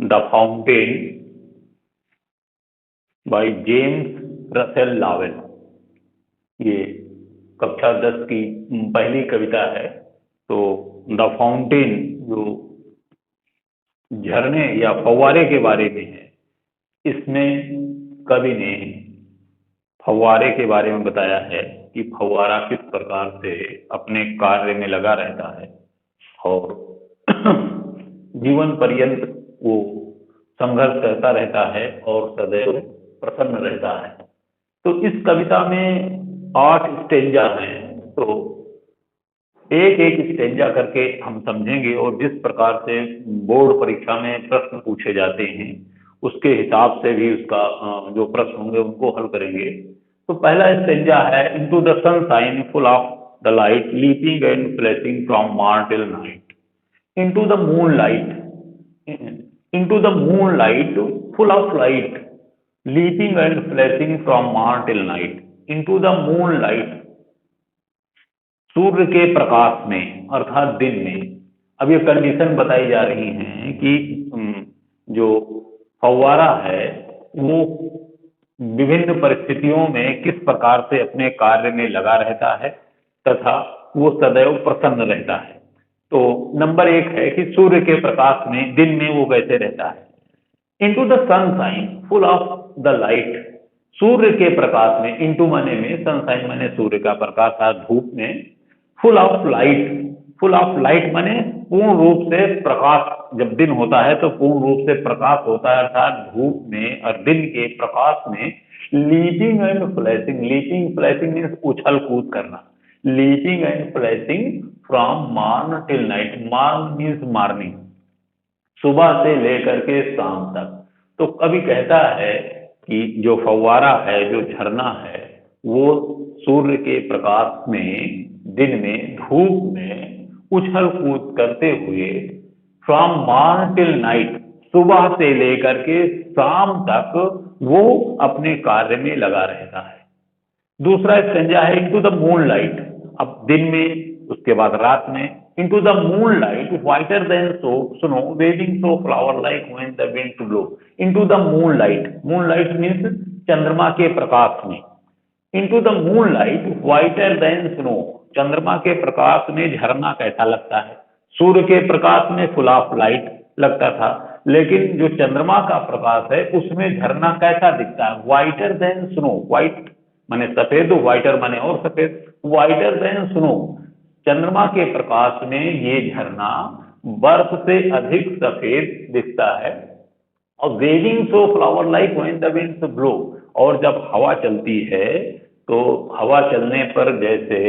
The fountain by James Russell लावेल। ये कक्षा 10 की पहली कविता है। तो द फाउंटेन जो झरने या फव्वारे के बारे में है, इसमें कवि ने फव्वारे के बारे में बताया है कि फव्वारा किस प्रकार से अपने कार्य में लगा रहता है और जीवन पर्यंत वो संघर्ष करता रहता है और सदैव प्रसन्न रहता है। तो इस कविता में 8 स्टेंजा हैं। तो एक एक स्टेंजा करके हम समझेंगे और जिस प्रकार से बोर्ड परीक्षा में प्रश्न पूछे जाते हैं उसके हिसाब से भी उसका जो प्रश्न होंगे उनको हल करेंगे। तो पहला स्टेंजा है, into the sunshine full of the light leaping and flashing from morn till night, into the moonlight, into the moonlight full of light leaping and flashing from morn till night, into the moonlight, सूर्य के प्रकाश में अर्थात दिन में। अब ये condition बताई जा रही है कि जो फव्वारा है वो विभिन्न परिस्थितियों में किस प्रकार से अपने कार्य में लगा रहता है तथा वो सदैव प्रसन्न रहता है। तो नंबर 1 है कि सूर्य के प्रकाश में दिन में वो कैसे रहता है। Into the sunshine full of the light, सूर्य के प्रकाश में, इनटू माने में, सनशाइन माने सूर्य का प्रकाश, धूप में, full of light, full of light माने पूर्ण रूप से प्रकाश, जब दिन होता है तो पूर्ण रूप से प्रकाश होता है अर्थात धूप में और दिन के प्रकाश में। Leaping and flashing, leaping flashing means उछल कूद करना, leaping and flashing from morn till night, morn means morning, सुबह से लेकर के शाम तक। तो कवि कहता है कि जो फव्वारा है, जो झरना है, वो सूर्य के प्रकाश में, दिन में, धूप में उछल कूद करते हुए फ्रॉम मॉर्न टिल नाइट, सुबह से लेकर के शाम तक वो अपने कार्य में लगा रहता है। दूसरा स्टेंजा है इनटू द मून लाइट, अब दिन में, उसके बाद रात में, into the moon light whiter than snow waving so flower like when the wind blow, into the moon light, moon light means चंद्रमा के प्रकाश में, into the moon light whiter than snow, चंद्रमा के प्रकाश में झरना कैसा लगता है। सूर्य के प्रकाश में फुल ऑफ लाइट लगता था, लेकिन जो चंद्रमा का प्रकाश है उसमें झरना कैसा दिखता है, व्हाइटर देन स्नो, व्हाइट माने सफेद, व्हाइटर माने और सफेद, व्हाइटर देन स्नो, चंद्रमा के प्रकाश में ये झरना बर्फ से अधिक सफेद दिखता है। और waving so flower like when the winds blow, और जब हवा चलती है तो हवा चलने पर जैसे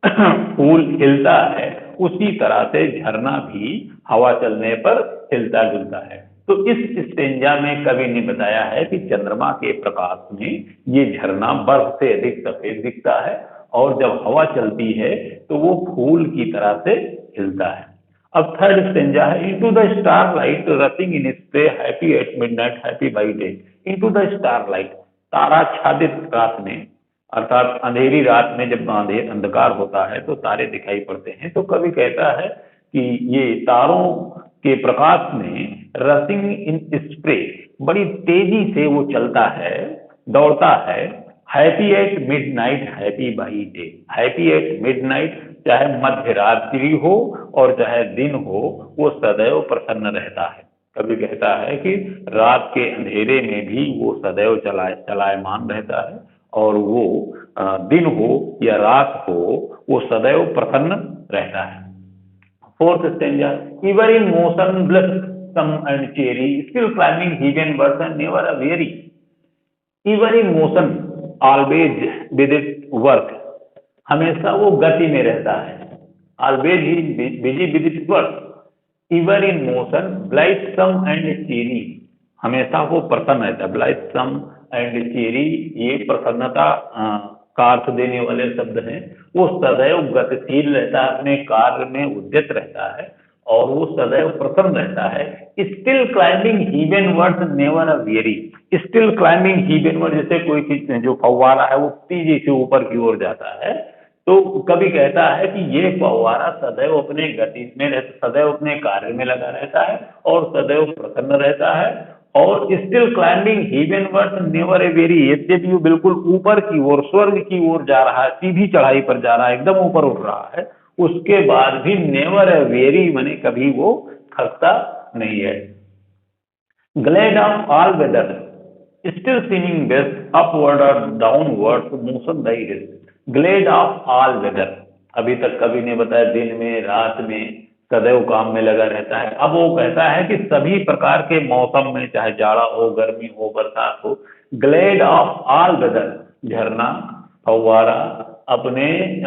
फूल हिलता है उसी तरह से झरना भी हवा चलने पर हिलता जुलता है। तो इस स्टेंजा में कवि ने बताया है कि चंद्रमा के प्रकाश में ये झरना बर्फ से अधिक सफेद दिखता है और जब हवा चलती है तो वो फूल की तरह से हिलता है। अब थर्ड स्टेंजा है, into the starlight rushing in spray happy at midnight happy by day, into the starlight, ताराच्छादित रात में अर्थात अंधेरी रात में जब अंधकार होता है तो तारे दिखाई पड़ते हैं। तो कवि कहता है कि ये तारों के प्रकाश में रसिंग इन स्प्रे, बड़ी तेजी से वो चलता है, दौड़ता है, happy at midnight happy by day, happy at midnight, चाहे मध्य रात्रि हो और चाहे दिन हो, वो सदैव प्रसन्न रहता है। कवि कहता है कि रात के अंधेरे में भी वो सदैव चलायमान रहता है और वो दिन हो या रात हो वो सदैव प्रसन्न रहता है। Fourth stanza, ever in motion blossom and cheery still climbing heavenwards and never a weary, ever in motion always with it work, हमेशा वो गति में रहता है, ऑलवेज ही busy with it work, ever in motion blithesome and cheery, हमेशा वो प्रसन्न रहता है। ब्लाइथसम एंड चेरी ये प्रसन्नता का अर्थ देने वाले शब्द हैं। वो सदैव गतिशील रहता है, अपने कार्य में उद्यत रहता है और वो सदैव प्रसन्न रहता है। Still climbing heavenwards never a very, still climbing heavenwards, जैसे कोई चीज जो फव्वारा है वो तेजी से ऊपर की ओर जाता है तो कवि कहता है कि ये फव्वारा सदैव अपने गति में रहता, सदैव अपने कार्य में लगा रहता है और सदैव प्रसन्न रहता है, और still climbing heavenward never a weary, यद्यपि वो बिल्कुल ऊपर की ओर, स्वर्ग की ओर जा रहा है, सीधी चढ़ाई पर जा रहा है, एकदम ऊपर उठ रहा है, उसके बाद भी नेवर ए वेरी माने कभी वो थकता नहीं है। Glad of all weather still seeming best upward or downward to motion thy hill, glad of all weather। अभी तक कवि ने बताया दिन में रात में सदैव काम में लगा रहता है। अब वो कहता है कि सभी प्रकार के मौसम में, चाहे जाड़ा हो, गर्मी हो, बरसात हो, ग्लेड ऑफ ऑल वेदर, झरना, फव्वारा, अपने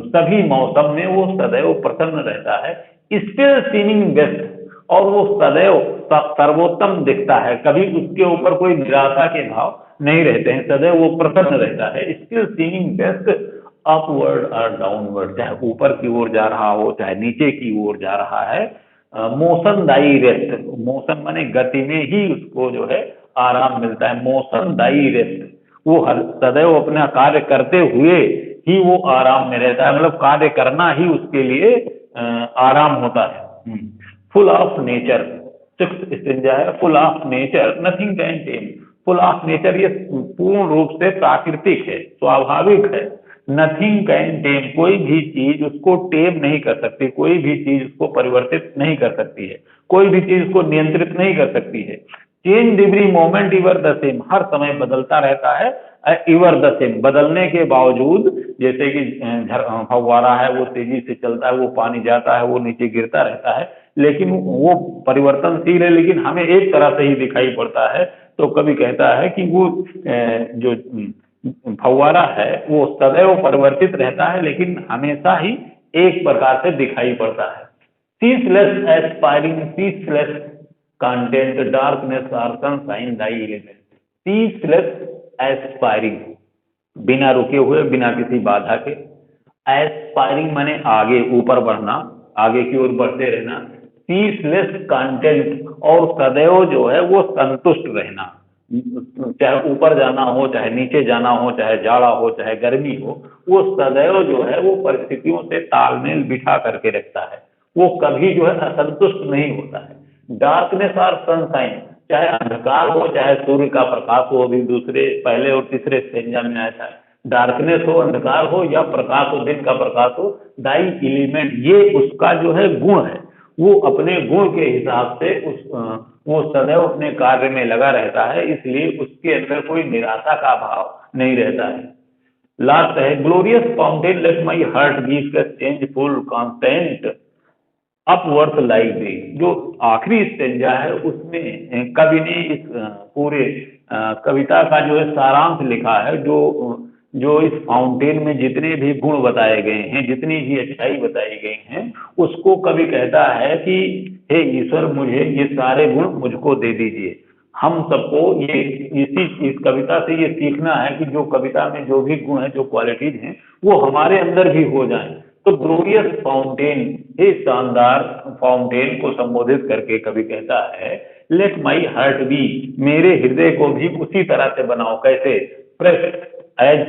सभी मौसम में वो सदैव प्रसन्न रहता है। स्टिल सीमिंग बेस्ट, और वो सदैव सर्वोत्तम दिखता है, कभी उसके ऊपर कोई निराशा के भाव नहीं रहते हैं, सदैव वो प्रसन्न रहता है। स्टिल सीमिंग बेस्ट अपवर्ड और डाउनवर्ड, चाहे ऊपर की ओर जा रहा हो, चाहे नीचे की ओर जा रहा है। मोशन दाई रेस्ट, मोशन माने गति में ही उसको जो है आराम मिलता है, मोशन दाई रेस्ट, वो हर सदैव अपना कार्य करते हुए ही वो आराम में रहता है, मतलब कार्य करना ही उसके लिए आराम होता है। Full of nature, sixth stanza है, full of nature nothing can tame. Full of nature ये पूर्ण रूप से प्राकृतिक है, स्वाभाविक है। नथिंग कैन टेम, कोई भी चीज उसको टेम नहीं कर सकती, कोई भी चीज उसको परिवर्तित नहीं कर सकती है, कोई भी चीज उसको नियंत्रित नहीं कर सकती है। Change every moment ever the same, हर समय बदलता रहता है, इवर द सेम, बदलने के बावजूद, जैसे कि फव्वारा है वो तेजी से चलता है, वो पानी जाता है, वो नीचे गिरता रहता है, लेकिन वो परिवर्तनशील है, लेकिन हमें एक तरह से ही दिखाई पड़ता है। तो कभी कहता है कि वो जो फव्वारा है वो सदैव परिवर्तित रहता है, लेकिन हमेशा ही एक प्रकार से दिखाई पड़ता है। ceaseless aspiring, ceaseless content, darkness or sunshine thy element। ceaseless aspiring, बिना रुके हुए, बिना किसी बाधा के। एस्पायरिंग माने आगे, ऊपर बढ़ना, आगे की ओर बढ़ते रहना। ceaseless content, और सदैव जो है वो संतुष्ट रहना, चाहे ऊपर जाना हो, चाहे नीचे जाना हो, चाहे जाड़ा हो, चाहे गर्मी हो, वो सदैव जो है वो परिस्थितियों से तालमेल बिठा करके रखता है, वो कभी जो है असंतुष्ट नहीं होता है। डार्कनेस और सनशाइन, चाहे अंधकार हो, चाहे सूर्य का प्रकाश हो, अभी दूसरे, पहले और तीसरे स्टेंजा में आया था, डार्कनेस हो, अंधकार हो, या प्रकाश हो, दिन का प्रकाश हो, दाई एलिमेंट, ये उसका जो है गुण है, वो अपने गुण के हिसाब से वो सदैव अपने कार्य में लगा रहता है, इसलिए उसके अंदर कोई निराशा का भाव नहीं रहता है। लास्ट है, glorious fountain let my heart be changeful constant upward like day. जो आखिरी स्टेंजा है उसमें कवि ने इस पूरे कविता का जो है सारांश लिखा है, जो इस फाउंटेन में जितने भी गुण बताए गए हैं, जितनी भी अच्छाई बताई गई हैं, उसको कवि कहता है कि हे ईश्वर, मुझे ये सारे गुण मुझको दे दीजिए। हम सबको ये इस कविता से ये सीखना है कि जो कविता में जो भी गुण है, जो क्वालिटीज हैं, वो हमारे अंदर भी हो जाएं। तो ग्लोरियस फाउंटेन, ये शानदार फाउंटेन को संबोधित करके कवि कहता है, लेट माई हार्ट बी, मेरे हृदय को भी उसी तरह से बनाओ। कैसे? फ्रेश एज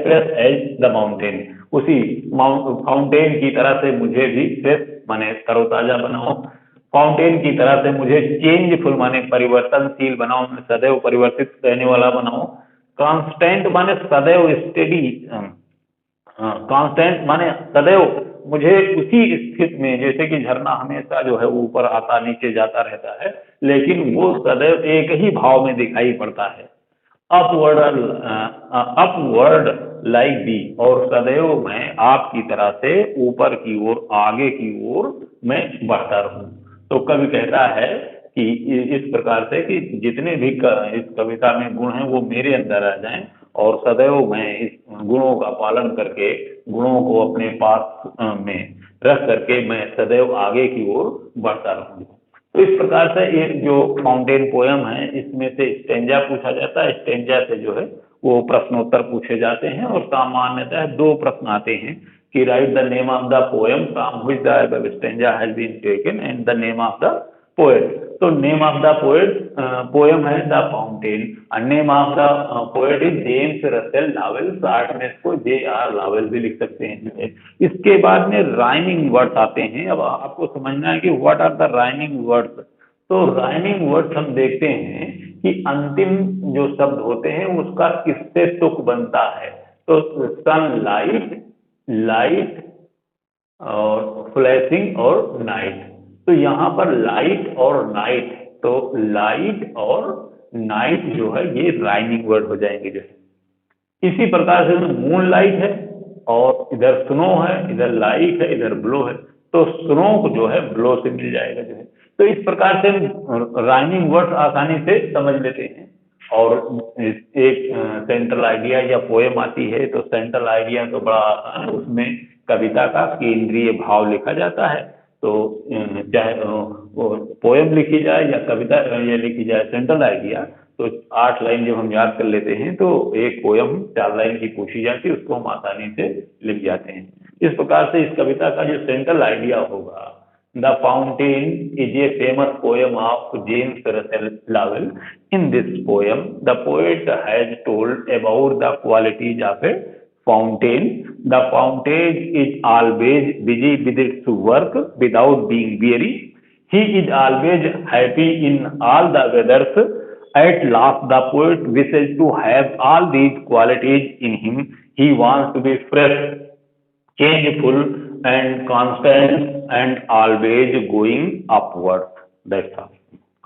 द माउंटेन, उसी फाउंटेन की तरह से मुझे भी फ्रेश माने तरोताजा बनाओ, फाउंटेन की तरह से मुझे चेंजफुल माने परिवर्तनशील बनाओ, सदैव परिवर्तित रहने वाला बनाओ। कांस्टेंट माने सदैव स्टेडी, कांस्टेंट माने सदैव मुझे उसी स्थिति में, जैसे कि झरना हमेशा जो है ऊपर आता नीचे जाता रहता है, लेकिन वो सदैव एक ही भाव में दिखाई पड़ता है। अपवर्ड लाइक दी, और सदैव मैं आपकी तरह से ऊपर की ओर, आगे की ओर मैं बढ़ता रहूं। तो कवि कहता है कि इस प्रकार से कि जितने भी इस कविता में गुण हैं वो मेरे अंदर आ जाएं, और सदैव मैं इस गुणों का पालन करके, गुणों को अपने पास में रख करके मैं सदैव आगे की ओर बढ़ता रहूं। तो इस प्रकार से ये जो फाउंटेन पोयम है, इसमें से स्टेंजा पूछा जाता है, स्टेंजा से जो है वो प्रश्नोत्तर पूछे जाते हैं, और सामान्यतः 2 प्रश्न आते हैं कि write the name of the poem from which the stanza has been taken and the name of the poet. तो नेम ऑफ द पोएम है द फाउंटेन, और name of the poet is James Russell Lowell, short में इसको JR Lovell भी लिख सकते हैं। इसके बाद में राइमिंग वर्ड्स आते हैं। अब आपको समझना है कि what are the rhyming words. तो राइमिंग वर्ड्स हम देखते हैं कि अंतिम जो शब्द होते हैं उसका किससे तुक बनता है। तो सनलाइट, लाइट और फ्लैशिंग और नाइट। तो यहाँ पर लाइट और नाइट, तो लाइट और नाइट जो है ये राइमिंग वर्ड हो जाएंगे जो है। इसी प्रकार से मून लाइट है और इधर स्नो है, इधर लाइट है, इधर ब्लो है, तो स्नो को जो है ब्लो से मिल जाएगा जो है। तो इस प्रकार से हम राइमिंग वर्ड्स आसानी से समझ लेते हैं। और एक सेंट्रल आइडिया या पोएम आती है, तो सेंट्रल आइडिया तो बड़ा आसान है, उसमें कविता का केंद्रीय भाव लिखा जाता है। तो चाहे वो पोएम लिखी जाए या कविता या लिखी जाए, सेंट्रल आइडिया तो 8 लाइन जब हम याद कर लेते हैं तो एक पोएम 4 लाइन की पूछी जाती है, उसको हम आसानी से लिख जाते हैं। इस प्रकार से इस कविता का जो सेंट्रल आइडिया होगा, the fountain is a famous poem of James Russell Lowell. In this poem, the poet has told about the qualities of a fountain. The fountain is always busy with its work without being weary. He is always happy in all the weathers. At last, the poet wishes to have all these qualities in him. He wants to be fresh, changeful, and constant, and always going upward. That's all.